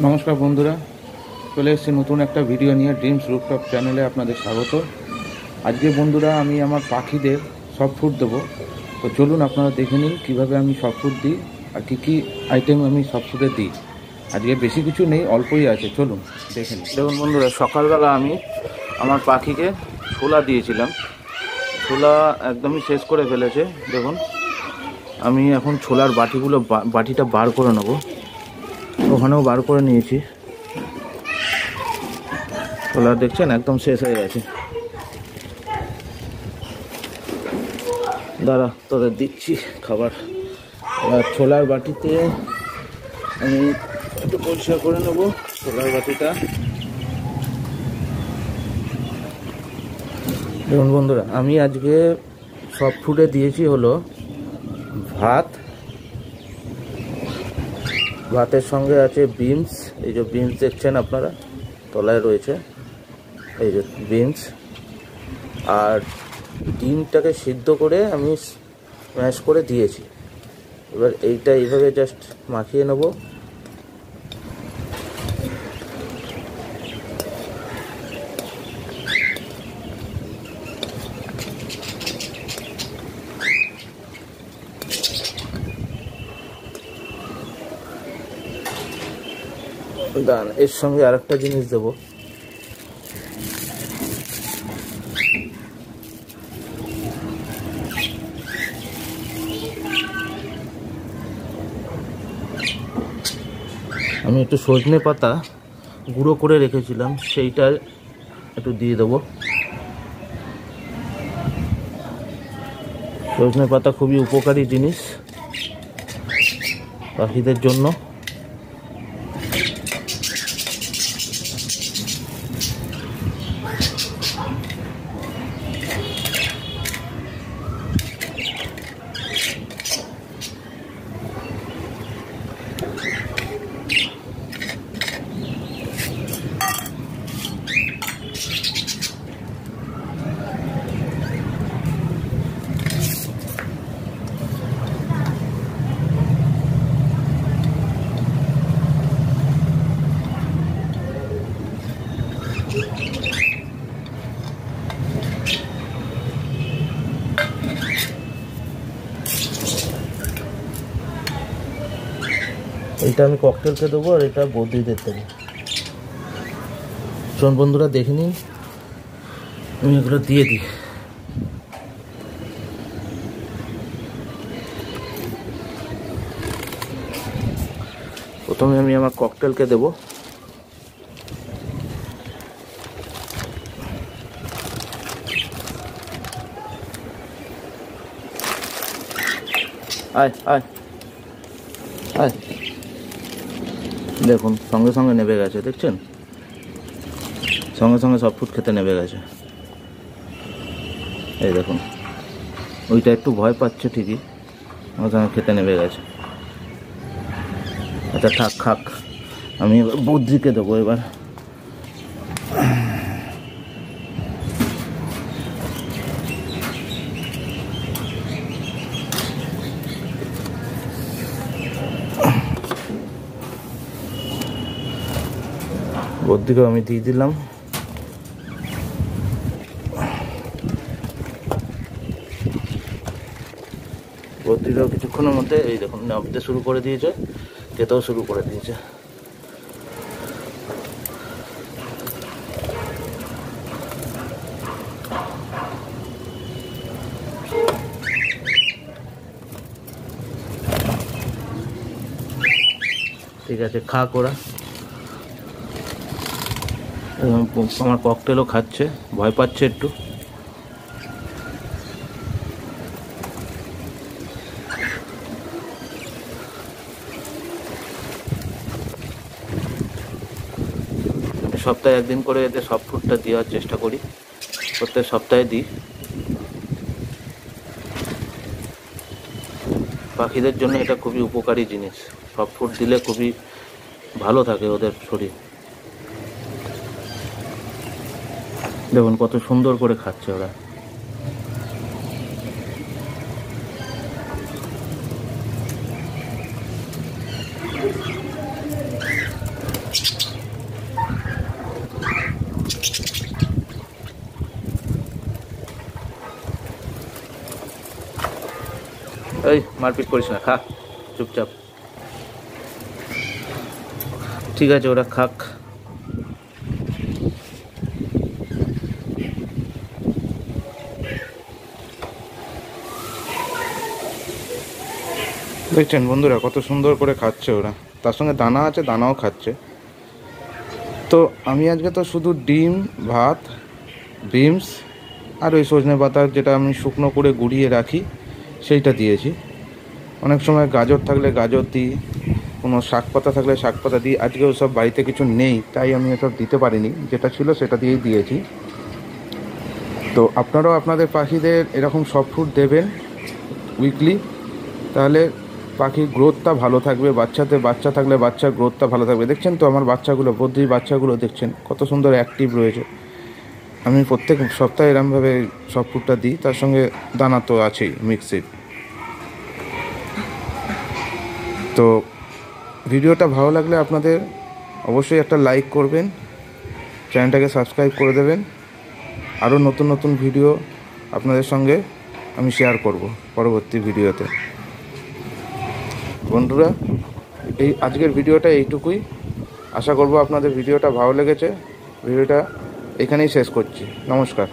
নমস্কার বন্ধুরা, চলে এসেছি নতুন একটা ভিডিও নিয়ে। ড্রিমস রুফটপ চ্যানেলে আপনাদের স্বাগত। আজকে বন্ধুরা আমি আমার পাখিদের সফট ফুড দেবো। তো চলুন আপনারা দেখে নিন কীভাবে আমি সফট ফুড দিই আর কী কী আইটেম আমি সফট ফুডে দিই। আজকে বেশি কিছু নেই, অল্পই আছে, চলুন দেখে নিন। দেখুন বন্ধুরা, সকালবেলা আমি আমার পাখিকে ছোলা দিয়েছিলাম। ছোলা একদমই শেষ করে ফেলেছে। দেখুন আমি এখন ছোলার বাটিটা বার করে নেবো। ওখানেও বার করে নিয়েছি। ছোলা দেখছেন একদম শেষ হয়ে গেছে। দাঁড়া, তোদের দিচ্ছি খাবার। এবার ছোলার বাটিতে আমি একটু পরিষ্কার করে নেব ছোলার বাটিটা। দেখুন বন্ধুরা, আমি আজকে সফট ফুডে দিয়েছি হলো ভাত। ভাতের সঙ্গে আছে বিনস। এই যে বিনস দেখছেন আপনারা, তলায় রয়েছে এই যে বিনস। আর ডিমটাকে সিদ্ধ করে আমি স্ম্যাশ করে দিয়েছি। এবার এইটা এইভাবে জাস্ট মাখিয়ে নেব। দান এর সঙ্গে আরেকটা জিনিস দেবো। আমি একটু সজনে পাতা গুঁড়ো করে রেখেছিলাম, সেইটা একটু দিয়ে দেবো। সজনে পাতা খুবই উপকারী জিনিস পাখিদের জন্য। এইটা আমি ককটেলকে দেবো আর এটা বদ্রিদের দেবো। চলুন বন্ধুরা দেখে নিন, আমি এগুলো দিয়ে দিই। প্রথমে আমি আমার ককটেলকে দেবো। আয় আয় আয়। দেখুন সঙ্গে সঙ্গে নেমে গেছে, দেখছেন সঙ্গে সঙ্গে সব ফুড খেতে নেমে গেছে। এই দেখুন, ওইটা একটু ভয় পাচ্ছে ঠিকই, সঙ্গে সঙ্গে খেতে নেমে গেছে। আচ্ছা থাক খাক, আমি এবার বদ্রিকে দেবো। এবার বদ্রিকেও আমি দিয়ে দিলাম। বদ্রিকেও কিছুক্ষণের মধ্যে এই দেখুন নামতে শুরু করে দিয়েছে, খেতেও শুরু করে দিয়েছে। ঠিক আছে, খা ওরা। আমার ককটেলও খাচ্ছে, ভয় পাচ্ছে একটু। সপ্তাহে একদিন করে এদের সফট ফুডটা দেওয়ার চেষ্টা করি, প্রত্যেক সপ্তাহে দিই। পাখিদের জন্য এটা খুবই উপকারী জিনিস। সফট ফুড দিলে খুবই ভালো থাকে ওদের শরীর। দেখুন কত সুন্দর করে খাচ্ছে ওরা। এই মারপিট করিস না, খা চুপচাপ। ঠিক আছে, ওরা খাক। দেখছেন বন্ধুরা কত সুন্দর করে খাচ্ছে ওরা, তার সঙ্গে দানা আছে, দানাও খাচ্ছে। তো আমি আজকে তো শুধু ডিম, ভাত, বিনস আর ওই সজনে পাতা যেটা আমি শুকনো করে গুঁড়িয়ে রাখি সেইটা দিয়েছি। অনেক সময় গাজর থাকলে গাজর দিই, কোনো শাক পাতা থাকলে শাক পাতা দিই। আজকে ওসব বাড়িতে কিছু নেই, তাই আমি এসব দিতে পারিনি, যেটা ছিল সেটা দিয়েই দিয়েছি। তো আপনারাও আপনাদের পাখিদের এরকম সব ফুড দেবেন উইকলি, তাহলে পাখির গ্রোথটা ভালো থাকবে। বাচ্চা থাকলে বাচ্চার গ্রোথটা ভালো থাকবে। দেখছেন তো আমার বাচ্চাগুলো, বদ্রির বাচ্চাগুলো দেখছেন কত সুন্দর অ্যাক্টিভ রয়েছে। আমি প্রত্যেক সপ্তাহে এরমভাবে সব ফুডটা দিই, তার সঙ্গে দানা তো আছেই মিক্সিড। তো ভিডিওটা ভালো লাগলে আপনাদের অবশ্যই একটা লাইক করবেন, চ্যানেলটাকে সাবস্ক্রাইব করে দেবেন। আরও নতুন নতুন ভিডিও আপনাদের সঙ্গে আমি শেয়ার করব পরবর্তী ভিডিওতে। বন্ধুরা, এই আজকের ভিডিওটা এইটুকুই। আশা করব আপনাদের ভিডিওটা ভালো লেগেছে। ভিডিওটা এখানেই শেষ করছি। নমস্কার।